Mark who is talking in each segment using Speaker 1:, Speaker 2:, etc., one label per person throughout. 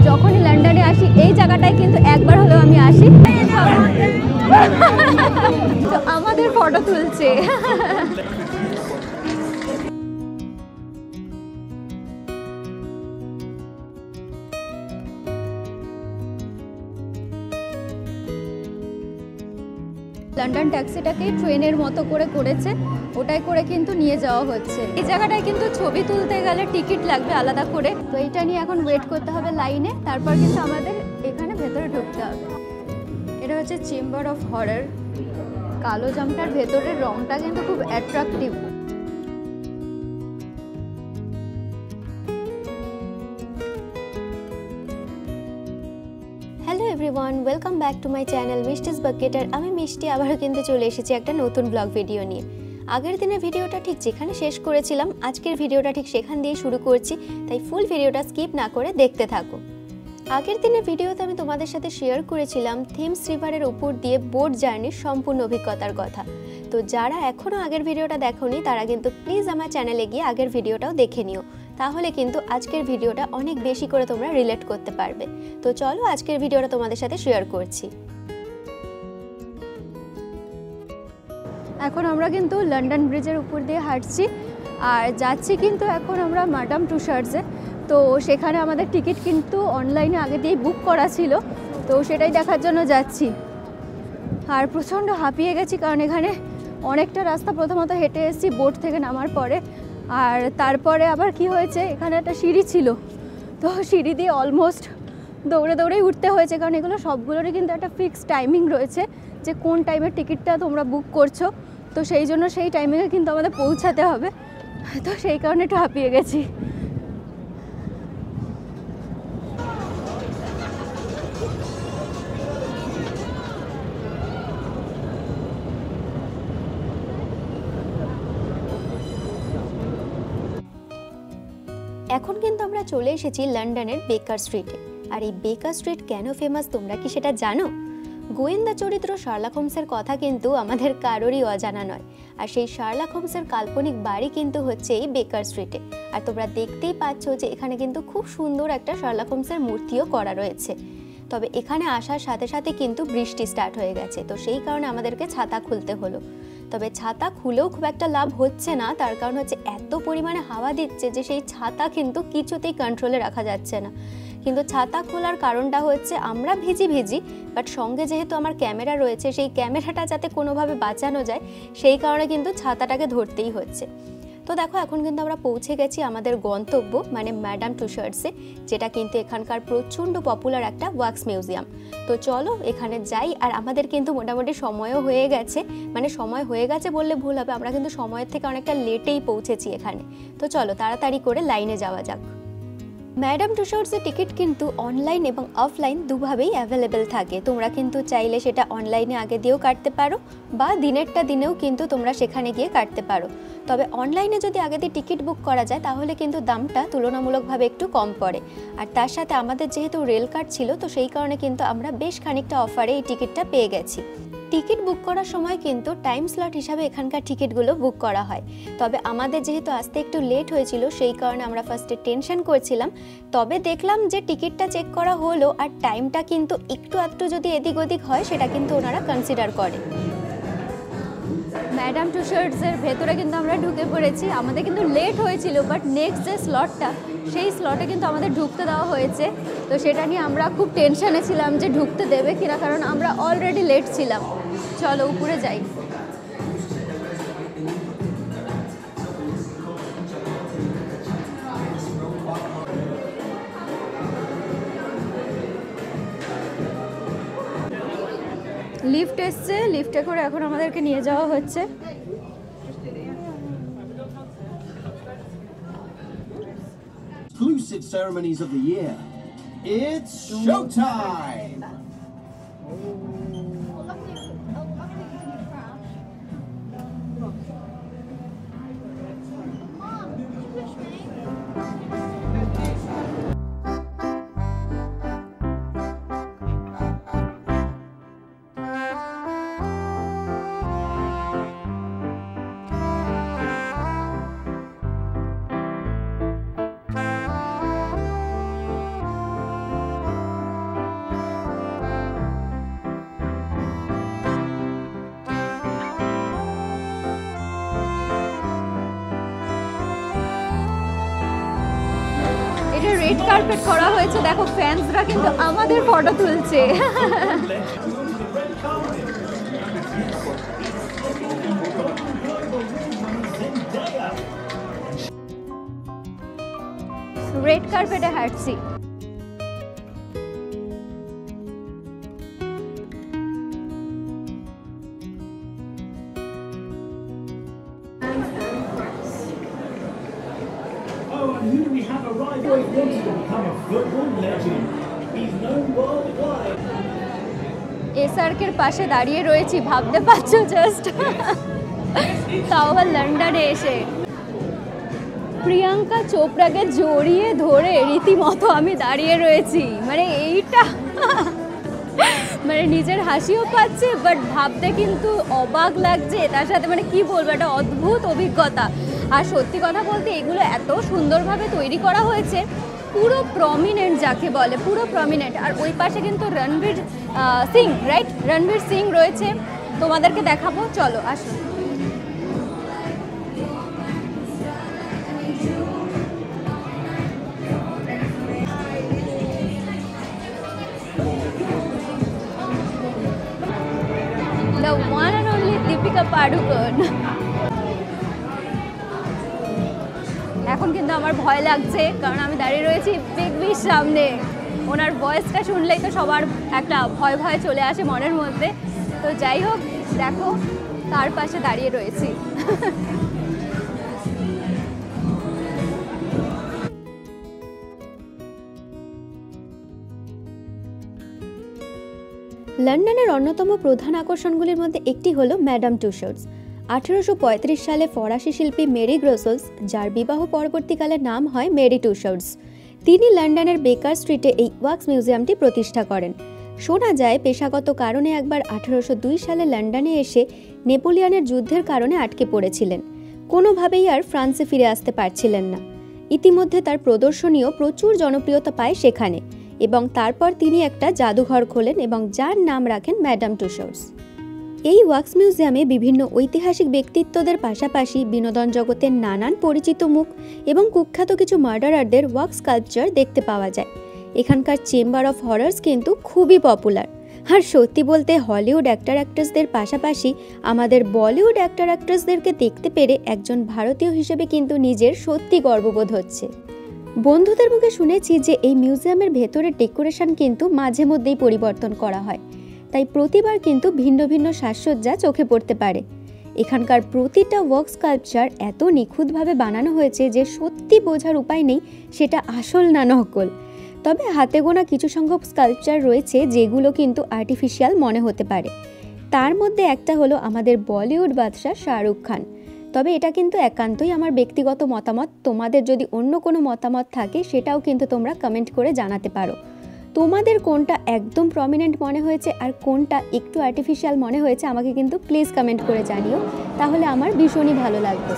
Speaker 1: যখনই লন্ডনে আসি এই জায়গাটায় কিন্তু একবার হলেও আমি আসি। তো আমাদের ফটো তুলছে। লন্ডন ট্যাক্সিটাকে ট্রেনের মতো করে করেছে, ওটাই করে কিন্তু নিয়ে যাওয়া হচ্ছে। এই জায়গাটায় কিন্তু ছবি তুলতে গেলে টিকিট লাগবে আলাদা করে। তো এইটা নিয়ে এখন ওয়েট করতে হবে লাইনে, তারপর কিন্তু আমাদের এখানে ভেতরে ঢুকতে হবে। এটা হচ্ছে চেম্বার অফ হরর। কালো জামটার ভেতরের রংটা কিন্তু খুব attractive. Hello everyone, welcome back to my channel Mishti's bucket. আর আমি মিষ্টি আবারও কিন্তু চলে এসেছি একটা নতুন ব্লগ ভিডিও নিয়ে। আগের দিনের ভিডিওটা ঠিক যেখানে শেষ করেছিলাম, আজকের ভিডিওটা ঠিক সেখান দিয়ে শুরু করছি, তাই ফুল ভিডিওটা স্কিপ না করে দেখতে থাকো। আগের দিনের ভিডিওতে আমি তোমাদের সাথে শেয়ার করেছিলাম থেমস রিভারের উপর দিয়ে বোট জার্নির সম্পূর্ণ অভিজ্ঞতার কথা। তো যারা এখনও আগের ভিডিওটা দেখোনি তারা কিন্তু প্লিজ আমার চ্যানেলে গিয়ে আগের ভিডিওটাও দেখে নিও, তাহলে কিন্তু আজকের ভিডিওটা অনেক বেশি করে তোমরা রিলেট করতে পারবে। তো চলো আজকের ভিডিওটা তোমাদের সাথে শেয়ার করছি। এখন আমরা কিন্তু লন্ডন ব্রিজের উপর দিয়ে হাঁটছি আর যাচ্ছি কিন্তু এখন আমরা ম্যাডাম টুসার্টসে। তো সেখানে আমাদের টিকিট কিন্তু অনলাইনে আগে দিয়েই বুক করা ছিল, তো সেটাই দেখার জন্য যাচ্ছি। আর প্রচণ্ড হাঁপিয়ে গেছি, কারণ এখানে অনেকটা রাস্তা প্রথমত হেঁটে এসেছি বোট থেকে নামার পরে। আর তারপরে আবার কি হয়েছে, এখানে একটা সিঁড়ি ছিল, তো সিঁড়ি দিয়ে অলমোস্ট দৌড়ে দৌড়েই উঠতে হয়েছে, কারণ এগুলো সবগুলোরই কিন্তু একটা ফিক্সড টাইমিং রয়েছে যে কোন টাইমের টিকিটটা তোমরা বুক করছো। তো সেই জন্য সেই টাইমিংয়ে কিন্তু আমাদের পৌঁছাতে হবে, তো সেই কারণে একটু হাঁপিয়ে গেছি। এখন কিন্তু আমরা চলে এসেছি লন্ডনের বেকার স্ট্রিটে। আর এই বেকার স্ট্রিট কেন ফেমাস তোমরা কি সেটা জানো? গোয়েন্দা চরিত্র শার্লক হোমসের কথা কিন্তু আমাদের কারোরই অজানা নয়। আর সেই শার্লক হোমসের কাল্পনিক বাড়ি কিন্তু হচ্ছে এই বেকার স্ট্রিটে। আর তোমরা দেখতেই পাচ্ছ যে এখানে কিন্তু খুব সুন্দর একটা শার্লক হোমসের মূর্তিও করা রয়েছে। তবে এখানে আসার সাথে সাথে কিন্তু বৃষ্টি স্টার্ট হয়ে গেছে, তো সেই কারণে আমাদেরকে ছাতা খুলতে হলো। তবে ছাতা খুলেও খুব একটা লাভ হচ্ছে না, তার কারণ হচ্ছে এত পরিমাণে হাওয়া দিচ্ছে যে সেই ছাতা কিন্তু কিছুতেই কন্ট্রোলে রাখা যাচ্ছে না। কিন্তু ছাতা খোলার কারণটা হচ্ছে আমরা ভিজি, বাট সঙ্গে যেহেতু আমার ক্যামেরা রয়েছে, সেই ক্যামেরাটা যাতে কোনোভাবে বাঁচানো যায় সেই কারণে কিন্তু ছাতাটাকে ধরতেই হচ্ছে। তো দেখো এখন কিন্তু আমরা পৌঁছে গেছি আমাদের গন্তব্য মানে ম্যাডাম টুসার্টসে, যেটা কিন্তু এখানকার প্রচণ্ড পপুলার একটা ওয়াক্স মিউজিয়াম। তো চলো এখানে যাই। আর আমাদের কিন্তু মোটামুটি সময়ও হয়ে গেছে, মানে সময় হয়ে গেছে বললে ভুল হবে, আমরা কিন্তু সময়ের থেকে অনেকটা লেটেই পৌঁছেছি এখানে। তো চলো তাড়াতাড়ি করে লাইনে যাওয়া যাক। ম্যাডাম টুসার্টসের টিকিট কিন্তু অনলাইন এবং অফলাইন দুভাবেই অ্যাভেলেবেল থাকে। তোমরা কিন্তু চাইলে সেটা অনলাইনে আগে দিয়েও কাটতে পারো বা দিনেরটা দিনেও কিন্তু তোমরা সেখানে গিয়ে কাটতে পারো। তবে অনলাইনে যদি আগে দিয়ে টিকিট বুক করা যায় তাহলে কিন্তু দামটা তুলনামূলকভাবে একটু কম পড়ে। আর তার সাথে আমাদের যেহেতু রেল কার্ড ছিল, তো সেই কারণে কিন্তু আমরা বেশ খানিকটা অফারে এই টিকিটটা পেয়ে গেছি। টিকিট বুক করার সময় কিন্তু টাইম স্লট হিসাবে এখানকার টিকিটগুলো বুক করা হয়। তবে আমাদের যেহেতু আসতে একটু লেট হয়েছিল সেই কারণে আমরা ফার্স্টে টেনশন করছিলাম। তবে দেখলাম যে টিকিটটা চেক করা হলো আর টাইমটা কিন্তু একটু আধটু যদি এদিক ওদিক হয় সেটা কিন্তু ওনারা কনসিডার করে। ম্যাডাম টুসার্টসের ভেতরে কিন্তু আমরা ঢুকে পড়েছি। আমাদের কিন্তু লেট হয়েছিল, বাট নেক্সট যে স্লটটা সেই স্লটে কিন্তু আমাদের ঢুকতে দেওয়া হয়েছে। তো সেটা নিয়ে আমরা খুব টেনশনে ছিলাম যে ঢুকতে দেবে কিনা, কারণ আমরা অলরেডি লেট ছিলাম। চলো উপরে যাই। লিফট এসছে, লিফটে করে এখন আমাদেরকে নিয়ে যাওয়া হচ্ছে।
Speaker 2: Exclusive ceremonies of the year. It's showtime!
Speaker 1: Carpet করা হয়েছে, দেখো ফ্যান্সরা কিন্তু আমাদের ফটো তুলছে। রেড কার্পেটে হাঁটছি। এসআরকের পাশে দাঁড়িয়ে রয়েছি, ভাবতে পারছো জাস্ট, তাও আবার লন্ডনে এসে। প্রিয়াঙ্কা চোপড়াকে জড়িয়ে ধরে রীতিমতো আমি দাঁড়িয়ে রয়েছি, মানে এইটা মানে নিজের হাসিও পাচ্ছে, বাট ভাবতে কিন্তু অবাক লাগছে, তার সাথে মানে কি বলবো, একটা অদ্ভুত অভিজ্ঞতা। আর সত্যি কথা বলতে এগুলো এত সুন্দরভাবে তৈরি করা হয়েছে, পুরো প্রমিনেন্ট যাকে বলে, পুরো প্রমিনেন্ট। আর ওই পাশে কিন্তু রণবীর সিং, রাইট, রণবীর সিং রয়েছে, তোমাদেরকে দেখাবো, চলো আসুন। The one and only Deepika Padukone। এখন কিন্তু আমার ভয় লাগছে, কারণ আমি দাঁড়িয়ে রয়েছি বিগ বির সামনে। ওনার ভয়েসটা শুনলেই তো সবার একটা ভয় ভয় চলে আসে মনের মধ্যে। তো যাই হোক, দেখো তার পাশে দাঁড়িয়ে রয়েছি। লন্ডনের অন্যতম প্রধান আকর্ষণগুলির মধ্যে একটি হলো ম্যাডাম টুসর্টস। 1835 সালে ফরাসি শিল্পী মেরি গ্রোসলস, যার বিবাহ পরবর্তীকালে নাম হয় মেরি টুসর্টস, তিনি লন্ডনের বেকার স্ট্রিটে এই ওয়াক্স মিউজিয়ামটি প্রতিষ্ঠা করেন। শোনা যায় পেশাগত কারণে একবার 1802 সালে লন্ডনে এসে নেপোলিয়নের যুদ্ধের কারণে আটকে পড়েছিলেন, কোনোভাবেই আর ফ্রান্সে ফিরে আসতে পারছিলেন না। ইতিমধ্যে তার প্রদর্শনীও প্রচুর জনপ্রিয়তা পায় সেখানে, এবং তারপর তিনি একটা জাদুঘর খোলেন এবং যার নাম রাখেন ম্যাডাম টুসর্টস। এই ওয়াক্স মিউজিয়ামে বিভিন্ন ঐতিহাসিক ব্যক্তিত্বদের পাশাপাশি বিনোদন জগতের নানান পরিচিত মুখ এবং কুখ্যাত কিছু মার্ডারারদের ওয়াক্স স্কাল্পচার দেখতে পাওয়া যায়। এখানকার চেম্বার অফ হরার্স কিন্তু খুবই পপুলার। আর সত্যি বলতে হলিউড অ্যাক্টর অ্যাক্ট্রেসদের পাশাপাশি আমাদের বলিউড অ্যাক্টর অ্যাক্ট্রেসদেরকে দেখতে পেরে একজন ভারতীয় হিসেবে কিন্তু নিজের সত্যি গর্ববোধ হচ্ছে। বন্ধুদের মুখে শুনেছি যে এই মিউজিয়ামের ভেতরের ডেকোরেশন কিন্তু মাঝে মধ্যেই পরিবর্তন করা হয়, তাই প্রতিবার কিন্তু ভিন্ন ভিন্ন সাজসজ্জা চোখে পড়তে পারে। এখানকার প্রতিটা ওয়াক্স স্কাল্পচার এত নিখুঁতভাবে বানানো হয়েছে যে সত্যি বোঝার উপায় নেই সেটা আসল না নকল। তবে হাতে গোনা কিছু সংখ্যক স্কাল্পচার রয়েছে যেগুলো কিন্তু আর্টিফিশিয়াল মনে হতে পারে। তার মধ্যে একটা হলো আমাদের বলিউড বাদশা শাহরুখ খান। তবে এটা কিন্তু একান্তই আমার ব্যক্তিগত মতামত, তোমাদের যদি অন্য কোনো মতামত থাকে সেটাও কিন্তু তোমরা কমেন্ট করে জানাতে পারো। তোমাদের কোনটা একদম প্রমিনেন্ট মনে হয়েছে আর কোনটা একটু আর্টিফিশিয়াল মনে হয়েছে আমাকে কিন্তু প্লিজ কমেন্ট করে জানিও, তাহলে আমার ভীষণই ভালো লাগবে।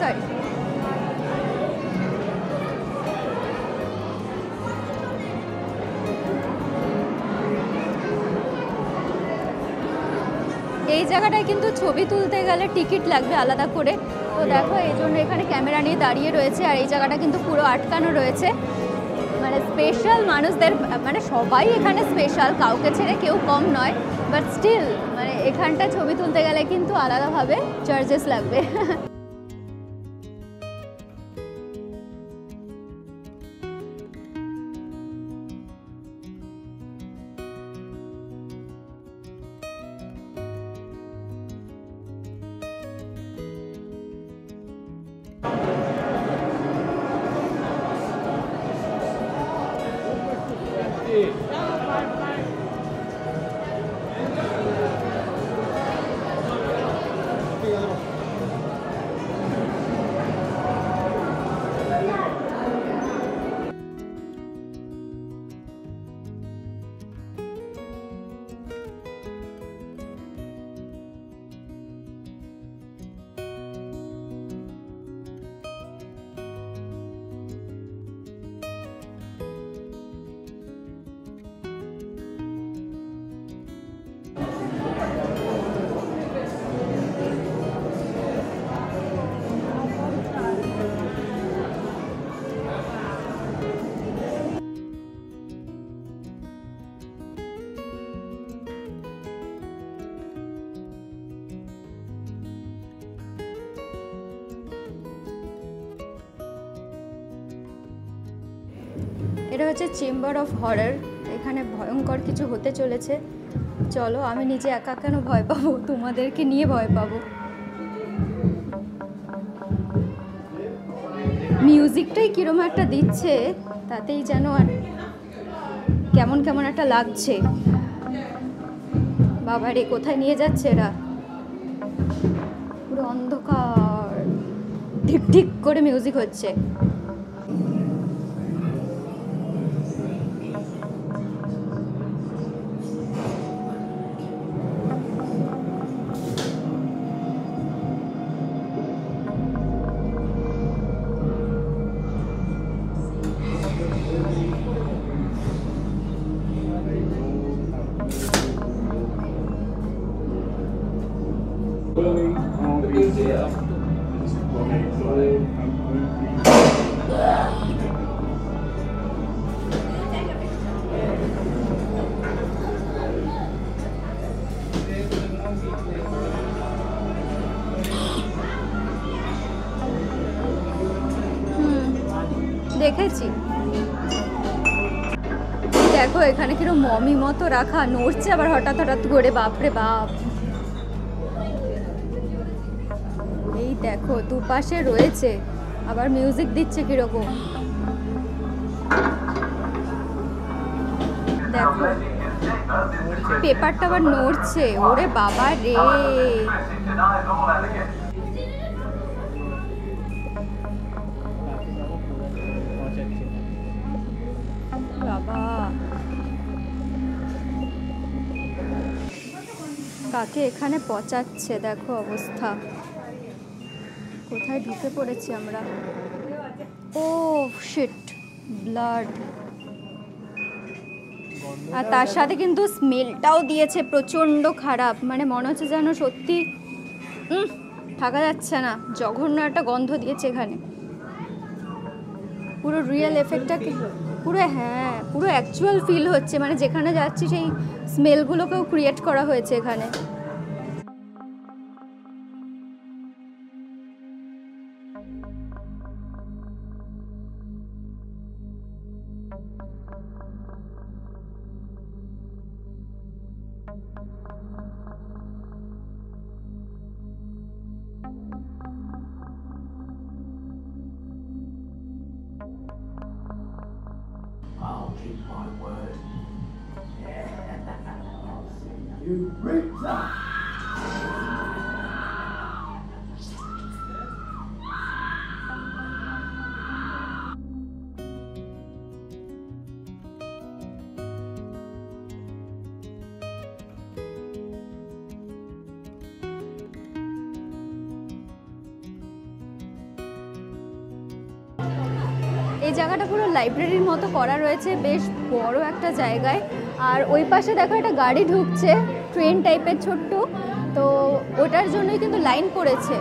Speaker 1: এই জায়গাটায় কিন্তু ছবি তুলতে গেলে টিকিট লাগবে আলাদা করে। তো দেখো এই জন্য এখানে ক্যামেরা নিয়ে দাঁড়িয়ে রয়েছে, আর এই জায়গাটা কিন্তু পুরো আটকানো রয়েছে। মানে স্পেশাল মানুষদের, মানে সবাই এখানে স্পেশাল, কাউকে ছেড়ে কেউ কম নয়, বাট স্টিল মানে এখানটা ছবি তুলতে গেলে কিন্তু আলাদাভাবে চার্জেস লাগবে। হচ্ছে চেম্বার অফ হরর। এখানে ভয়ঙ্কর কিছু হতে চলেছে। চলো, আমি নিজে একা কেন ভয় পাবো, তোমাদেরকে নিয়ে ভয় পাবো। মিউজিকটাই কিরম একটা দিচ্ছে, তাতেই যেন আর কেমন কেমন একটা লাগছে। বাবা রে, কোথায় নিয়ে যাচ্ছে এরা? পুরো অন্ধকার, ঠিক ঠিক করে মিউজিক হচ্ছে। দেখেছি, দেখো এখানে কিরকম মমি মতো রাখা, নড়ছে আবার হঠাৎ হঠাৎ করে। বাপরে বাপ, এই দেখো দুপাশে রয়েছে, আবার মিউজিক দিচ্ছে কিরকম। দেখো পেপারটা আবার নড়ছে, ওরে বাবা রে। বাবা, কাকে এখানে পচাচ্ছে, দেখো অবস্থা। কোথায় ঢুকে পড়েছি আমরা? ও শিট, ব্লাড। আর তার সাথে কিন্তু স্মেলটাও দিয়েছে প্রচণ্ড খারাপ, মানে মনে হচ্ছে যেন সত্যি থাকা যাচ্ছে না, জঘন্য একটা গন্ধ দিয়েছে এখানে। পুরো রিয়েল এফেক্টটাকে পুরো, হ্যাঁ পুরো অ্যাকচুয়াল ফিল হচ্ছে, মানে যেখানে যাচ্ছি সেই স্মেলগুলোকেও ক্রিয়েট করা হয়েছে এখানে।
Speaker 2: I'll keep my word. You Rita!
Speaker 1: এই জায়গাটা পুরো লাইব্রেরির মতো করা রয়েছে, বেশ বড় একটা জায়গায়। আর ওই পাশে দেখো একটা গাড়ি ঢুকছে, ট্রেন টাইপের ছোট্ট, তো ওটার জন্যই কিন্তু লাইন পড়েছে।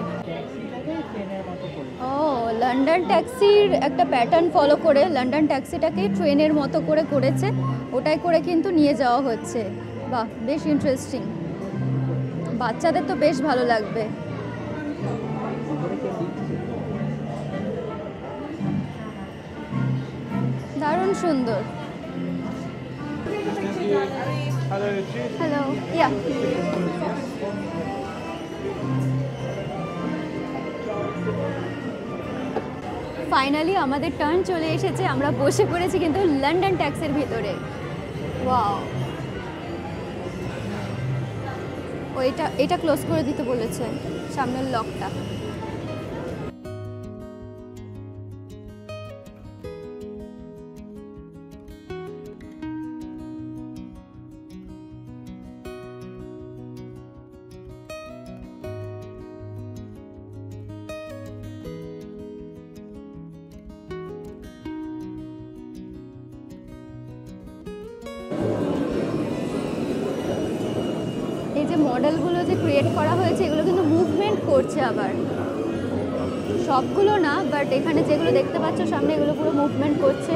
Speaker 1: ও, লন্ডন ট্যাক্সির একটা প্যাটার্ন ফলো করে লন্ডন ট্যাক্সিটাকে ট্রেনের মতো করে করেছে, ওটাই করে কিন্তু নিয়ে যাওয়া হচ্ছে। বাহ, বেশ ইন্টারেস্টিং, বাচ্চাদের তো বেশ ভালো লাগবে। দারুণ সুন্দর। হ্যালো, ইয়া ফাইনালি আমাদের টার্ন চলে এসেছে, আমরা বসে পড়েছি কিন্তু লন্ডন ট্যাক্সির ভিতরে। ওয়াও, এটা ক্লোজ করে দিতে বলেছে, সামনের লকটা। এই যে মডেলগুলো যে ক্রিয়েট করা হয়েছে, এগুলো কিন্তু মুভমেন্ট করছে, আবার সবগুলো না, বাট এখানে যেগুলো দেখতে পাচ্ছ সামনে, এগুলো পুরো মুভমেন্ট করছে।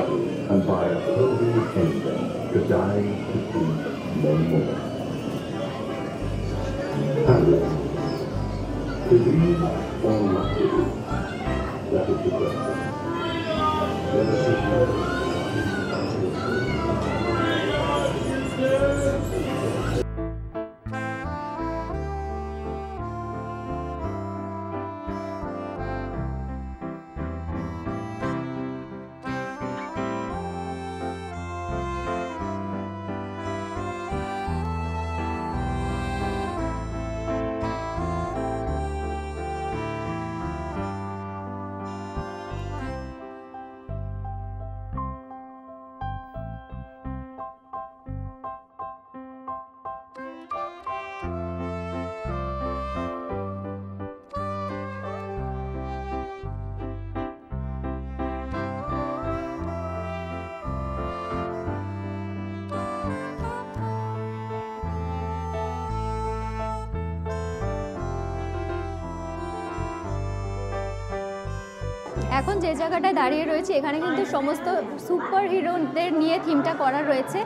Speaker 1: এখন যে জায়গাটায় দাঁড়িয়ে রয়েছে এখানে কিন্তু সমস্ত সুপার হিরোদের নিয়ে থিমটা করা রয়েছে।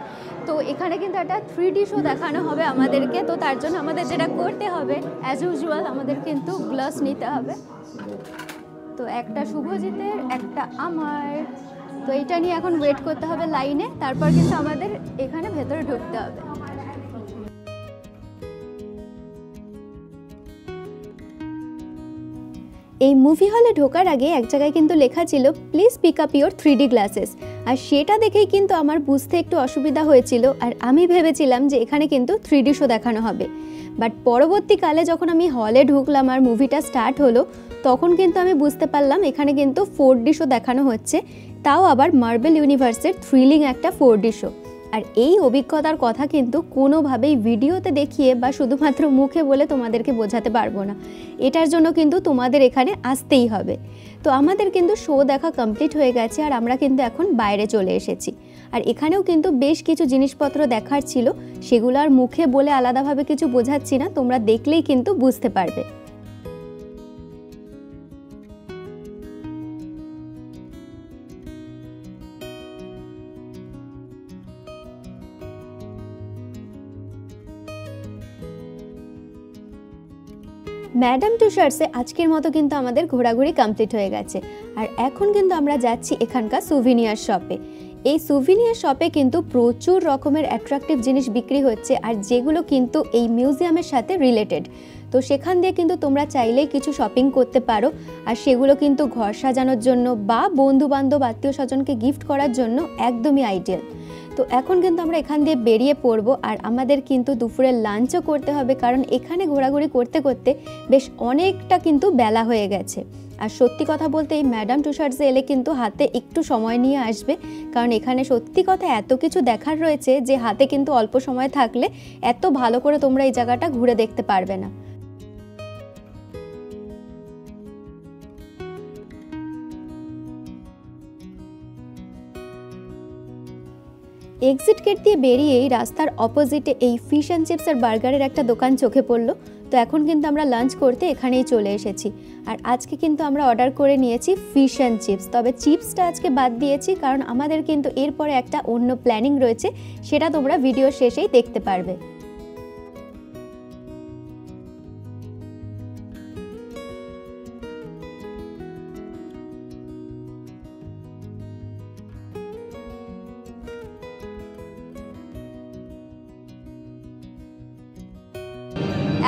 Speaker 1: তো এখানে কিন্তু একটা 3D শো দেখানো হবে আমাদেরকে। তো তার জন্য আমাদের যেটা করতে হবে অ্যাজ ইউজুয়াল আমাদের কিন্তু গ্লাস নিতে হবে। তো একটা শুভজিতের, একটা আমার। তো এইটা নিয়ে এখন ওয়েট করতে হবে লাইনে, তারপর কিন্তু আমাদের এখানে ভেতরে ঢুকতে হবে। এই মুভি হলে ঢোকার আগে এক জায়গায় কিন্তু লেখা ছিল please pick up your 3D glasses, আর সেটা দেখেই কিন্তু আমার বুঝতে একটু অসুবিধা হয়েছিল, আর আমি ভেবেছিলাম যে এখানে কিন্তু 3D শো দেখানো হবে। বাট পরবর্তীকালে যখন আমি হলে ঢুকলাম আর মুভিটা স্টার্ট হলো, তখন কিন্তু আমি বুঝতে পারলাম এখানে কিন্তু 4D শো দেখানো হচ্ছে, তাও আবার মার্বেল ইউনিভার্সের থ্রিলিং একটা 4D শো। আর এই অভিজ্ঞতার কথা কিন্তু কোনোভাবেই ভিডিওতে দেখিয়ে বা শুধুমাত্র মুখে বলে তোমাদেরকে বোঝাতে পারবো না। এটার জন্য কিন্তু তোমাদের এখানে আসতেই হবে। তো আমাদের কিন্তু শো দেখা কমপ্লিট হয়ে গেছে, আর আমরা কিন্তু এখন বাইরে চলে এসেছি। আর এখানেও কিন্তু বেশ কিছু জিনিসপত্র দেখার ছিল, সেগুলো আর মুখে বলে আলাদাভাবে কিছু বোঝাচ্ছি না, তোমরা দেখলেই কিন্তু বুঝতে পারবে। ম্যাডাম টুসার্সে আজকের মতো কিন্তু আমাদের ঘোরাঘুরি কমপ্লিট হয়ে গেছে, আর এখন কিন্তু আমরা যাচ্ছি এখানকার সুভিনিয়ার শপে। এই সুভিনিয়ার শপে কিন্তু প্রচুর রকমের অ্যাট্রাকটিভ জিনিস বিক্রি হচ্ছে, আর যেগুলো কিন্তু এই মিউজিয়ামের সাথে রিলেটেড। তো সেখান দিয়ে কিন্তু তোমরা চাইলেই কিছু শপিং করতে পারো, আর সেগুলো কিন্তু ঘর সাজানোর জন্য বা বন্ধু বান্ধব আত্মীয় স্বজনকে গিফট করার জন্য একদমই আইডিয়াল। তো এখন কিন্তু আমরা এখান দিয়ে বেরিয়ে পড়ব, আর আমাদের কিন্তু দুপুরের লাঞ্চও করতে হবে, কারণ এখানে ঘোরাঘুরি করতে করতে বেশ অনেকটা কিন্তু বেলা হয়ে গেছে। আর সত্যি কথা বলতে এই ম্যাডাম টুসার্সে এলে কিন্তু হাতে একটু সময় নিয়ে আসবে, কারণ এখানে সত্যি কথা এত কিছু দেখার রয়েছে যে হাতে কিন্তু অল্প সময় থাকলে এত ভালো করে তোমরা এই জায়গাটা ঘুরে দেখতে পারবে না। এক্সিট গেট দিয়ে বেরিয়েই রাস্তার অপোজিটে এই ফিশ অ্যান্ড চিপস আর বার্গারের একটা দোকান চোখে পড়লো। তো এখন কিন্তু আমরা লাঞ্চ করতে এখানেই চলে এসেছি, আর আজকে কিন্তু আমরা অর্ডার করে নিয়েছি ফিশ অ্যান্ড চিপস। তবে চিপসটা আজকে বাদ দিয়েছি, কারণ আমাদের কিন্তু এরপরে একটা অন্য প্ল্যানিং রয়েছে, সেটা তোমরা ভিডিও শেষেই দেখতে পারবে।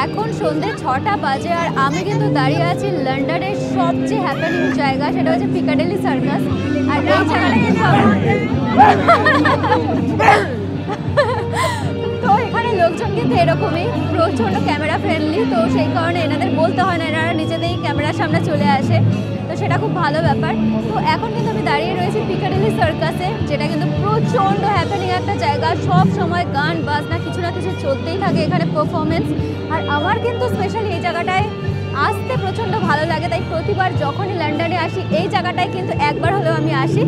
Speaker 1: এখন সন্ধ্যে 6টা বাজে, আর আমি কিন্তু দাঁড়িয়ে আছি লন্ডনের সবচেয়ে হ্যাপেনিং জায়গা, সেটা হচ্ছে পিকাডেলি সার্কাস। আর এই জায়গাটা কিন্তু তো এখানে লোকজন কিন্তু এরকমই প্রচণ্ড ক্যামেরা ফ্রেন্ডলি, তো সেই কারণে এনাদের বলতে হয় না, এনারা নিজেদেরই ক্যামেরার সামনে চলে আসে, তো সেটা খুব ভালো ব্যাপার। তো এখন কিন্তু আমি দাঁড়িয়ে রয়েছি পিকাডেলি সার্কাসে, যেটা কিন্তু প্রচণ্ড হ্যাপেনিং একটা জায়গা। সব সময় গান বাজনা কিছু না কিছু চলতেই থাকে এখানে, পারফরমেন্স। আর আমার কিন্তু স্পেশালি এই জায়গাটায় আসতে প্রচণ্ড ভালো লাগে, তাই প্রতিবার যখনই লন্ডনে আসি এই জায়গাটায় কিন্তু একবার হলেও আমি আসি।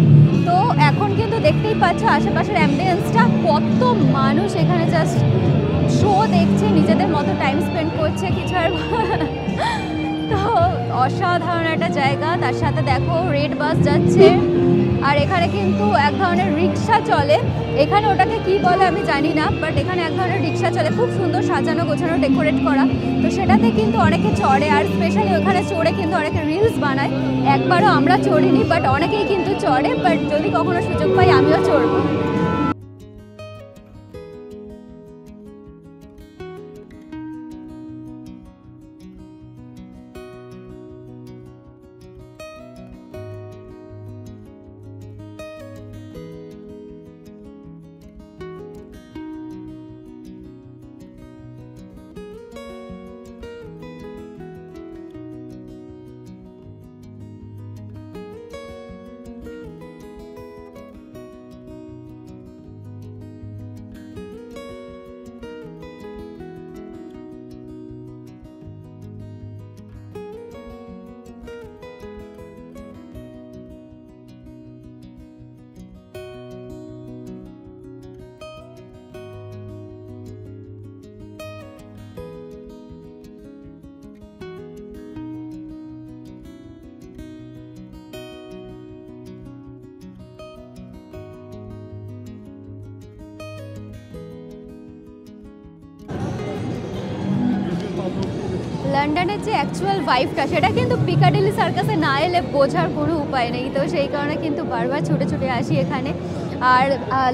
Speaker 1: তো এখন কিন্তু দেখতেই পাচ্ছ আশেপাশের অ্যাম্বিয়েন্সটা, কত মানুষ এখানে জাস্ট শো দেখছে, নিজেদের মতো টাইম স্পেন্ড করছে, কিছু আর তো অসাধারণ একটা জায়গা। তার সাথে দেখো রেড বাস যাচ্ছে, আর এখানে কিন্তু এক ধরনের রিক্সা চলে, এখানে ওটাকে কি বলে আমি জানি না, বাট এখানে এক ধরনের রিক্সা চলে, খুব সুন্দর সাজানো গোছানো ডেকোরেট করা। তো সেটাতে কিন্তু অনেকে চড়ে, আর স্পেশালি ওখানে চড়ে কিন্তু অনেকে রিলস বানায়। একবারও আমরা চড়িনি, বাট অনেকেই কিন্তু চড়ে, বাট যদি কখনো সুযোগ পাই আমিও চড়বো। লন্ডনের যে অ্যাকচুয়াল ভাইবটা সেটা কিন্তু পিকাডিলি সার্কাসে না এলে বোঝার কোনো উপায় নেই। তো সেই কারণে কিন্তু বারবার ছুটে ছুটে আসি এখানে। আর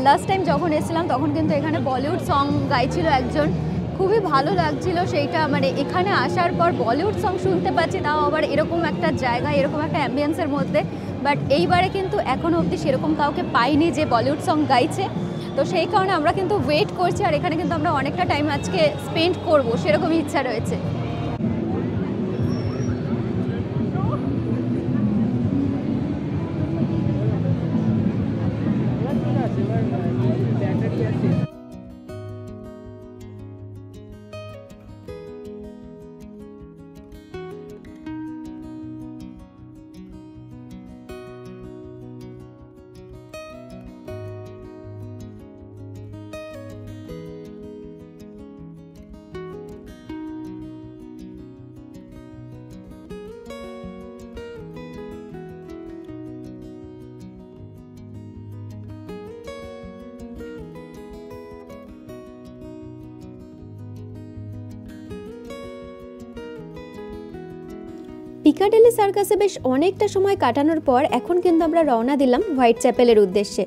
Speaker 1: লাস্ট টাইম যখন এসেছিলাম তখন কিন্তু এখানে বলিউড সং গাইছিল একজন, খুবই ভালো লাগছিল সেইটা। মানে এখানে আসার পর বলিউড সং শুনতে পাচ্ছি, তাও আবার এরকম একটা জায়গায়, এরকম একটা অ্যাম্বিয়েন্সের মধ্যে। বাট এইবারে কিন্তু এখনও অবধি সেরকম কাউকে পাইনি যে বলিউড সং গাইছে। তো সেই কারণে আমরা কিন্তু ওয়েট করছি, আর এখানে কিন্তু আমরা অনেকটা টাইম আজকে স্পেন্ড করব সেরকমই ইচ্ছা রয়েছে। পিকাডিলি সার্কাসে বেশ অনেকটা সময় কাটানোর পর এখন কিন্তু আমরা রওনা দিলাম হোয়াইট চ্যাপেলের উদ্দেশ্যে।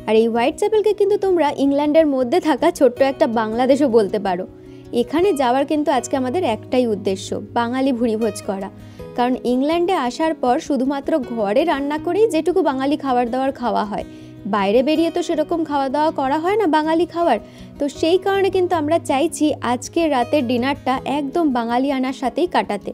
Speaker 1: আর এই হোয়াইট চ্যাপেলকে কিন্তু তোমরা ইংল্যান্ডের মধ্যে থাকা ছোট্ট একটা বাংলাদেশও বলতে পারো। এখানে যাওয়ার কিন্তু আজকে আমাদের একটাই উদ্দেশ্য, বাঙালি ভুরিভোজ করা। কারণ ইংল্যান্ডে আসার পর শুধুমাত্র ঘরে রান্না করেই যেটুকু বাঙালি খাবার দাবার খাওয়া হয়, বাইরে বেরিয়ে তো সেরকম খাওয়া দাওয়া করা হয় না বাঙালি খাবার। তো সেই কারণে কিন্তু আমরা চাইছি আজকে রাতের ডিনারটা একদম বাঙালি আনার সাথেই কাটাতে।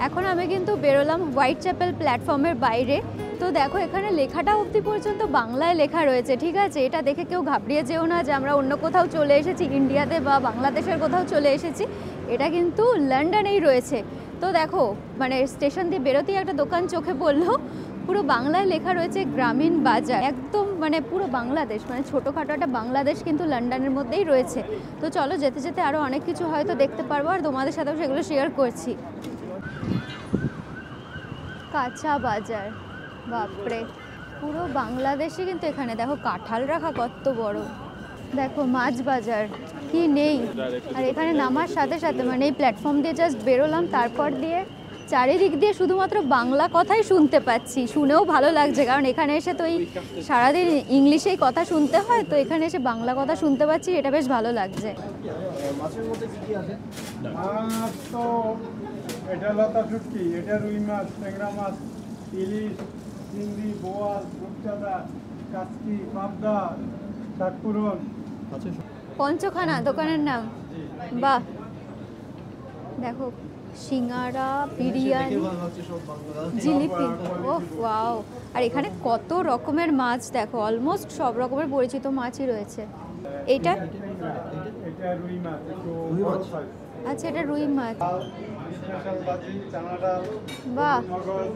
Speaker 1: এখন আমি কিন্তু বেরোলাম হোয়াইট চ্যাপেল প্ল্যাটফর্মের বাইরে। তো দেখো এখানে লেখাটা অবধি পর্যন্ত বাংলায় লেখা রয়েছে, ঠিক আছে? এটা দেখে কেউ ঘাবড়িয়ে যেও না যে আমরা অন্য কোথাও চলে এসেছি, ইন্ডিয়াতে বা বাংলাদেশের কোথাও চলে এসেছি। এটা কিন্তু লন্ডনেই রয়েছে। তো দেখো মানে স্টেশন দিয়ে বেরোতেই একটা দোকান চোখে পড়লো, পুরো বাংলায় লেখা রয়েছে গ্রামীণ বাজার। একদম মানে পুরো বাংলাদেশ, মানে ছোটোখাটো একটা বাংলাদেশ কিন্তু লন্ডনের মধ্যেই রয়েছে। তো চলো যেতে যেতে আরও অনেক কিছু হয়তো দেখতে পারবো, আর তোমাদের সাথেও সেগুলো শেয়ার করছি। কাঁচা বাজার, বাপরে পুরো বাংলাদেশে কিন্তু এখানে দেখো কাঁঠাল রাখা কত বড়, দেখো মাছ বাজার কি নেই। আর এখানে নামার সাথে সাথে মানে এই প্ল্যাটফর্ম দিয়ে জাস্ট বেরোলাম, তারপর দিয়ে চারিদিক দিয়ে শুধুমাত্র বাংলা কথাই শুনতে পাচ্ছি। শুনেও ভালো লাগছে, কারণ এখানে এসে তো এই সারাদিন ইংলিশেই কথা শুনতে হয়, তো এখানে এসে বাংলা কথা শুনতে পাচ্ছি, এটা বেশ ভালো লাগছে।
Speaker 3: মাছের মধ্যে কি কি আছে? মাছ তো এটা লতা শুটকি, এটা রুই মাছ, ট্যাংরা মাছ, ইলিশ, চিংড়ি, বোয়াল, রূপচাঁদা, কাচকি, পাবদা, শাকপুরন।
Speaker 1: পঞ্চখানা দোকানের নাম। বাহ, দেখো সিঙ্গারা, বিরিয়ানি, জিলিপি, ও ওয়াও। আর এখানে কত রকমের মাছ দেখো, অলমোস্ট সব রকমের পরিচিত মাছই রয়েছে। এটা
Speaker 3: এটা রুই মাছ,
Speaker 1: আচ্ছা এটা রুই মাছ।
Speaker 3: স্পেশাল ভাজি, চানা ডাল,
Speaker 1: বাহ
Speaker 3: মগজ।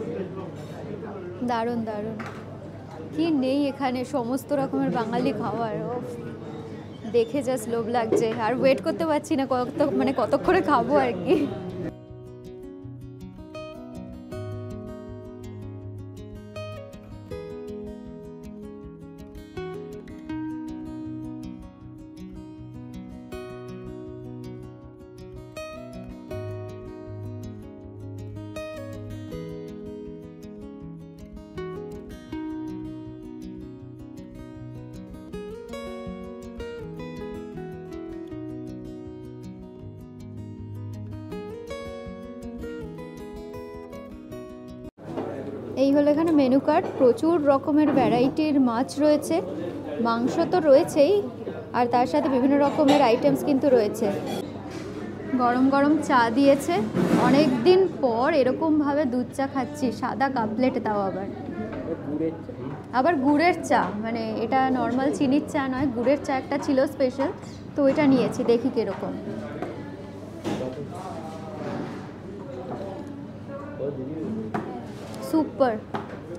Speaker 1: দারুণ দারুণ, কি নেই এখানে সমস্ত রকমের বাঙালি খাবার। ও দেখে জাস্ট লোভ লাগছে, আর ওয়েট করতে পারছি না কতক্ষণে খাবো আর কি। এই হলো এখানে মেনু কার্ড, প্রচুর রকমের ভ্যারাইটির মাছ রয়েছে, মাংস তো রয়েছেই, আর তার সাথে বিভিন্ন রকমের আইটেমস কিন্তু রয়েছে। গরম গরম চা দিয়েছে, অনেক দিন পর এরকমভাবে দুধ চা খাচ্ছি, সাদা কাপলেটে, তাও আবার গুড়ের চা, মানে এটা নর্মাল চিনির চা নয়, গুড়ের চা একটা ছিল স্পেশাল, তো এটা নিয়েছি, দেখি কীরকম। সুপার,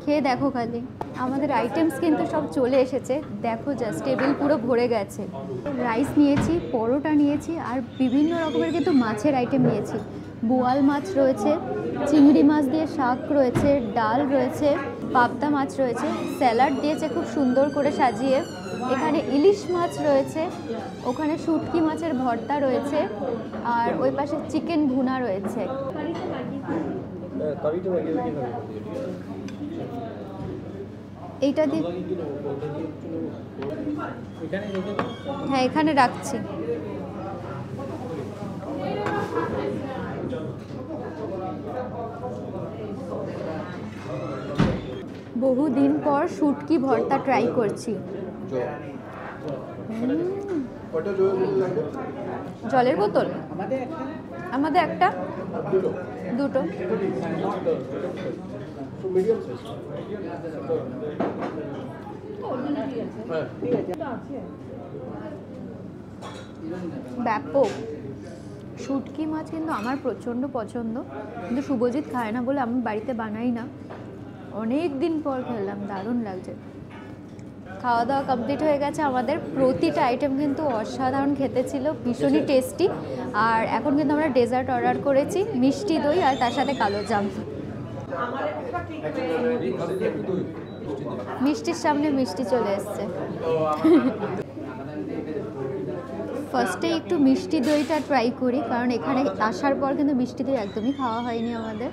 Speaker 1: খেয়ে দেখো খালি। আমাদের আইটেমস কিন্তু সব চলে এসেছে, দেখো জাস্ট টেবিল পুরো ভরে গেছে। রাইস নিয়েছি, পরোটা নিয়েছি, আর বিভিন্ন রকমের কিন্তু মাছের আইটেম নিয়েছি। বোয়াল মাছ রয়েছে, চিংড়ি মাছ দিয়ে শাক রয়েছে, ডাল রয়েছে, পাবদা মাছ রয়েছে, স্যালাড দিয়েছে খুব সুন্দর করে সাজিয়ে। এখানে ইলিশ মাছ রয়েছে, ওখানে শুটকি মাছের ভর্তা রয়েছে, আর ওই পাশে চিকেন ভুনা রয়েছে। এইটা দিয়ে হ্যাঁ এখানে রাখছি। বহুদিন পর শুটকি ভর্তা ট্রাই করছি। জলের বোতল আমাদের একটা, দুটো। ব্যাপক শুটকি মাছ কিন্তু আমার প্রচণ্ড পছন্দ, কিন্তু শুভজিৎ খায় না বলে আমি বাড়িতে বানাই না। অনেক দিন পর খেলাম, দারুণ লাগছে। খাওয়া দাওয়া কমপ্লিট হয়ে গেছে আমাদের। প্রতিটা আইটেম কিন্তু অসাধারণ খেতে ছিল, ভীষণই টেস্টি। আর এখন কিন্তু আমরা ডেজার্ট অর্ডার করেছি, মিষ্টি দই আর তার সাথে কালো জাম। মিষ্টির সামনে মিষ্টি চলে এসছে। ফার্স্টে একটু মিষ্টি দইটা ট্রাই করি, কারণ এখানে আসার পর কিন্তু মিষ্টি দই একদমই খাওয়া হয়নি আমাদের।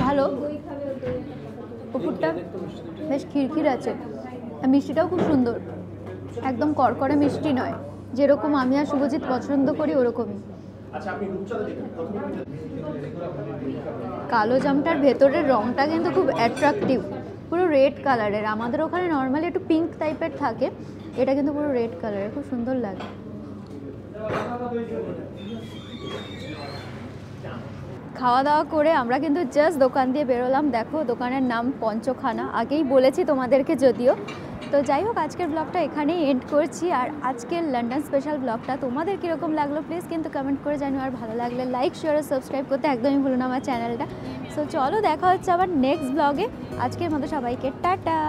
Speaker 1: ভালো, পুকুরটা বেশ খিরখির আছে, আর মিষ্টিটাও খুব সুন্দর, একদম কড়কড়ে মিষ্টি নয়, যেরকম আমি আর শুভজিৎ পছন্দ করি ওরকমই। কালো জামটার ভেতরের রঙটা কিন্তু খুব অ্যাট্রাকটিভ, পুরো রেড কালারের। আমাদের ওখানে নর্মালি একটু পিঙ্ক টাইপের থাকে, এটা কিন্তু পুরো রেড কালারের, খুব সুন্দর লাগে। খাওয়া দাওয়া করে আমরা কিন্তু জাস্ট দোকান দিয়ে বেরোলাম। দেখো দোকানের নাম পঞ্চখানা, আগেই বলেছি তোমাদেরকে যদিও। তো যাই হোক, আজকের ব্লগটা এখানেই এন্ড করছি। আর আজকের লন্ডন স্পেশাল ব্লগটা তোমাদের কীরকম লাগলো প্লিজ কিন্তু কমেন্ট করে জানিও। আর ভালো লাগলে লাইক, শেয়ার আর সাবস্ক্রাইব করতে একদমই ভুলো না আমার চ্যানেলটা। সো চলো দেখা হচ্ছে আবার নেক্সট ব্লগে। আজকের মতো সবাইকে টাটা।